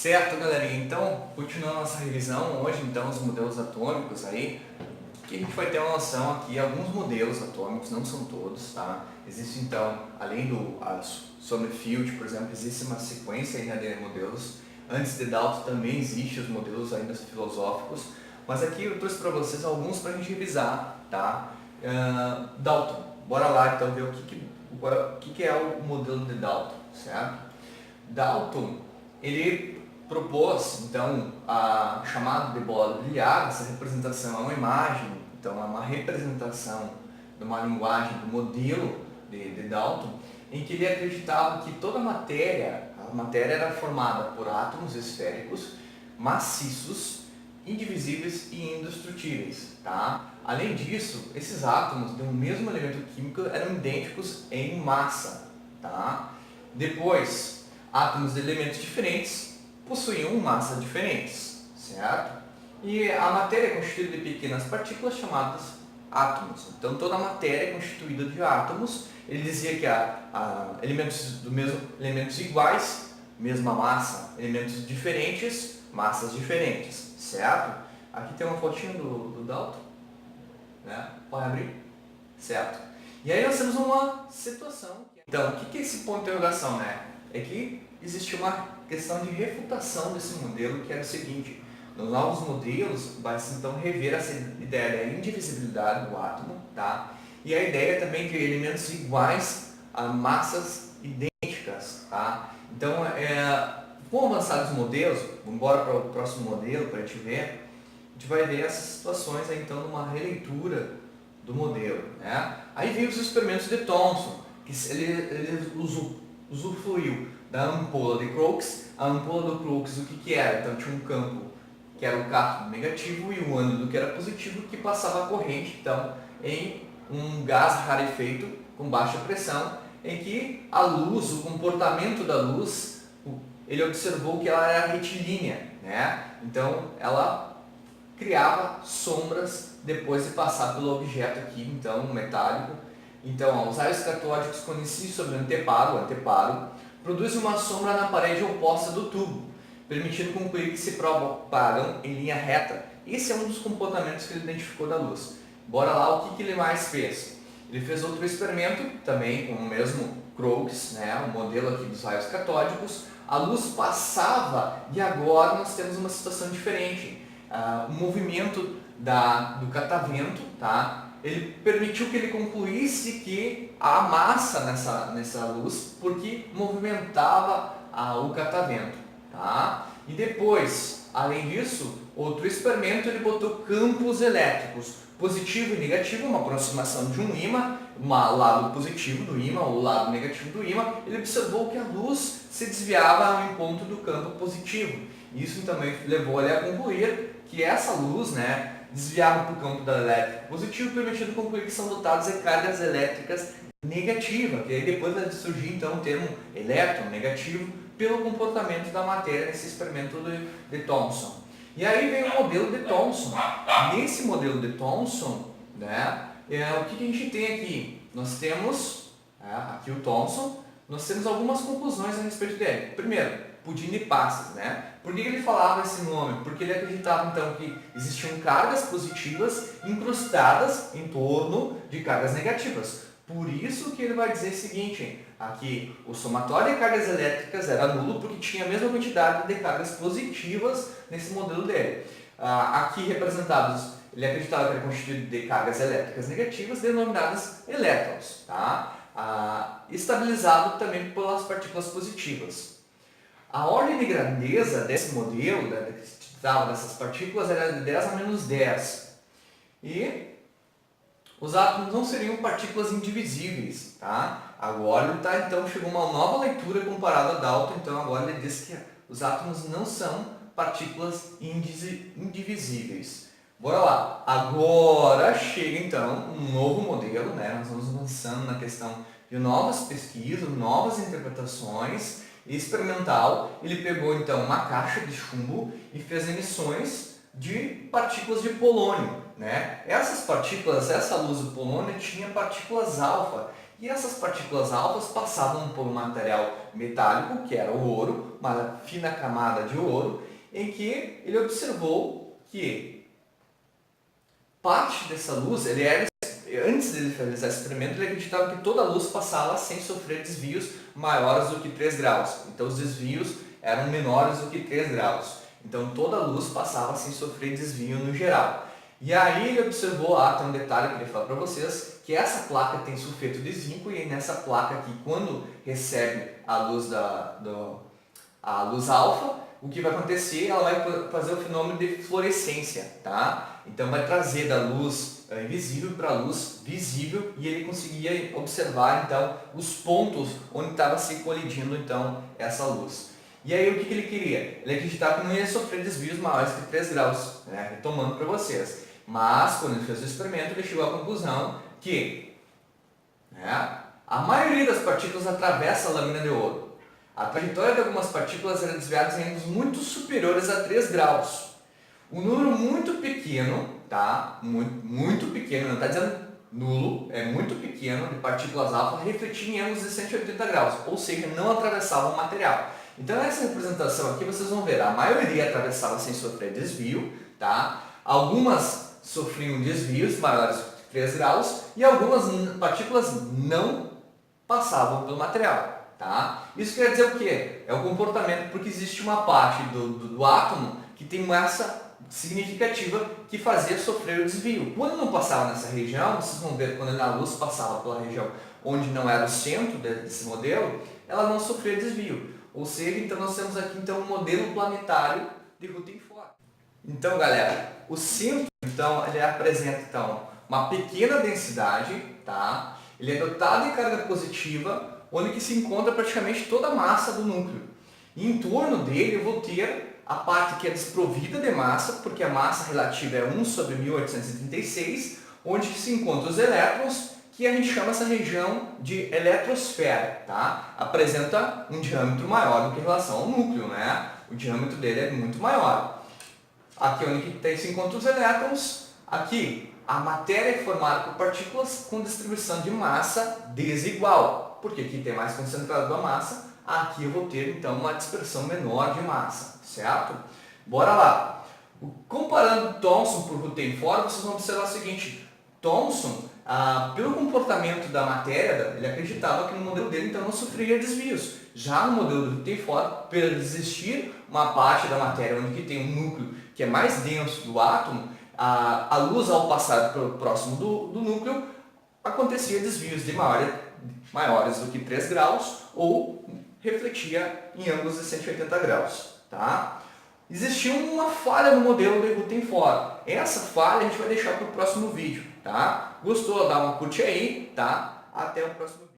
Certo, galerinha, então, continuando nossa revisão, hoje então os modelos atômicos aí, que a gente vai ter uma noção aqui, alguns modelos atômicos, não são todos, tá? Existe então, além do Sommerfeld, por exemplo, existe uma sequência ainda de modelos. Antes de Dalton também existem os modelos ainda filosóficos, mas aqui eu trouxe para vocês alguns para a gente revisar, tá? Dalton, bora lá então ver o que é o modelo de Dalton, certo? Dalton, ele propôs, então, a chamada de bola brilhar. Essa representação é uma imagem, então é uma representação de uma linguagem, do modelo de Dalton, em que ele acreditava que toda a matéria era formada por átomos esféricos, maciços, indivisíveis e indestrutíveis, tá? Além disso, esses átomos de um mesmo elemento químico eram idênticos em massa, tá? Depois, átomos de elementos diferentes possuíam massas diferentes, certo? E a matéria é constituída de pequenas partículas chamadas átomos. Então toda a matéria é constituída de átomos. Ele dizia que há elementos iguais, mesma massa, elementos diferentes, massas diferentes, certo? Aqui tem uma fotinha do Dalton, né? Pode abrir, certo? E aí nós temos uma situação. Então, o que é esse ponto de interrogação, né? É que existe uma questão de refutação desse modelo, que era o seguinte: nos novos modelos vai-se então rever essa ideia da indivisibilidade do átomo, tá? E a ideia também de elementos iguais a massas idênticas, tá? Então, com avançados modelos, vamos embora para o próximo modelo para a gente ver, a gente vai ver essas situações aí, então, numa releitura do modelo, né? Aí veio os experimentos de Thomson, que ele usufruiu da ampola de Crookes. A ampola do Crookes, o que era? Então tinha um campo que era o cátodo negativo e o ânodo que era positivo, que passava a corrente então em um gás rarefeito com baixa pressão, em que a luz, o comportamento da luz, ele observou que ela era retilínea, né? Então ela criava sombras depois de passar pelo objeto aqui, então metálico. Então, os raios catódicos, quando incidem sobre o anteparo, produzem uma sombra na parede oposta do tubo, permitindo concluir que se propagam em linha reta. Esse é um dos comportamentos que ele identificou da luz. Bora lá, o que ele mais fez? Ele fez outro experimento, também com o mesmo Crookes, né, o modelo aqui dos raios catódicos. A luz passava e agora nós temos uma situação diferente. O movimento do catavento, tá? Ele permitiu que ele concluísse que há massa nessa luz, porque movimentava o catavento, tá? E depois, além disso, outro experimento, ele botou campos elétricos, positivo e negativo, uma aproximação de um ímã, um lado positivo do ímã ou lado negativo do ímã. Ele observou que a luz se desviava ao encontro do campo positivo. Isso também levou ele a concluir que essa luz, né, desviava para o campo da elétrica positivo, permitindo concluir que são dotados de cargas elétricas negativas, que aí depois vai surgir então o termo elétron negativo pelo comportamento da matéria nesse experimento de Thomson. E aí vem o modelo de Thomson. Nesse modelo de Thomson, né, o que a gente tem aqui? Nós temos aqui o Thomson, nós temos algumas conclusões a respeito dele. Primeiro, pudim de passas, né? Por que ele falava esse nome? Porque ele acreditava então que existiam cargas positivas incrustadas em torno de cargas negativas. Por isso que ele vai dizer o seguinte: aqui o somatório de cargas elétricas era nulo porque tinha a mesma quantidade de cargas positivas nesse modelo dele. Aqui representados, ele acreditava que era constituído de cargas elétricas negativas denominadas elétrons, tá? Estabilizado também pelas partículas positivas. A ordem de grandeza desse modelo, dessas partículas, era de 10 a menos 10. E os átomos não seriam partículas indivisíveis, tá? Agora então chegou uma nova leitura comparada a Dalton. Então agora ele diz que os átomos não são partículas indivisíveis. Bora lá. Agora chega então um novo modelo, né? Nós vamos avançando na questão de novas pesquisas, novas interpretações. Experimental. Ele pegou então uma caixa de chumbo e fez emissões de partículas de polônio, né? Essas partículas, essa luz do polônio tinha partículas alfa, E essas partículas alfas passavam por um material metálico, que era o ouro, uma fina camada de ouro, em que ele observou que parte dessa luz, antes de ele realizar esse experimento, ele acreditava que toda a luz passava sem sofrer desvios maiores do que 3 graus. Então os desvios eram menores do que 3 graus. Então toda a luz passava sem sofrer desvio no geral. E aí ele observou lá, tem um detalhe que ele fala para vocês, que essa placa tem sulfeto de zinco e nessa placa aqui, quando recebe a luz a luz alfa, o que vai acontecer? Ela vai fazer o fenômeno de fluorescência, tá? Então vai trazer da luz invisível para a luz visível e ele conseguia observar então os pontos onde estava se colidindo então essa luz. E aí o que ele queria? Ele acreditava que não ia sofrer desvios maiores que 3 graus, né? Retomando para vocês. Mas quando ele fez o experimento ele chegou à conclusão que, né, a maioria das partículas atravessa a lâmina de ouro. A trajetória de algumas partículas era desviada em ângulos muito superiores a 3 graus. Um número muito pequeno, tá? Muito pequeno, não está dizendo nulo, é muito pequeno, de partículas alfa refletia em ângulos de 180 graus, ou seja, não atravessavam o material. Então nessa representação aqui vocês vão ver, a maioria atravessava sem sofrer desvio, tá? Algumas sofriam desvios maiores de 3 graus e algumas partículas não passavam pelo material. Tá? Isso quer dizer o quê? É o comportamento, porque existe uma parte do átomo que tem massa significativa que fazia sofrer o desvio. Quando não passava nessa região, vocês vão ver quando a luz passava pela região onde não era o centro desse modelo, ela não sofria desvio. Ou seja, então nós temos aqui então um modelo planetário de Rutherford. Então, galera, o centro então ele apresenta então uma pequena densidade, tá? Ele é dotado de carga positiva, onde que se encontra praticamente toda a massa do núcleo. E em torno dele eu vou ter a parte que é desprovida de massa, porque a massa relativa é 1 sobre 1836, onde se encontram os elétrons, que a gente chama essa região de eletrosfera, tá? Apresenta um diâmetro maior do que em relação ao núcleo, né? O diâmetro dele é muito maior. Aqui onde que se encontram os elétrons, aqui a matéria é formada por partículas com distribuição de massa desigual. Porque aqui tem mais concentrado a massa, aqui eu vou ter então uma dispersão menor de massa, certo? Bora lá! Comparando Thomson por Rutherford, vocês vão observar o seguinte, Thomson, pelo comportamento da matéria, ele acreditava que no modelo dele então não sofreria desvios. Já no modelo do Rutherford, por existir uma parte da matéria onde que tem um núcleo que é mais denso do átomo, a luz ao passar próximo do núcleo, acontecia desvios de maiores do que 3 graus ou refletia em ângulos de 180 graus. Tá? Existia uma falha no modelo de Rutherford. Essa falha a gente vai deixar para o próximo vídeo. Tá? Gostou? Dá uma curte aí. Tá? Até o próximo vídeo.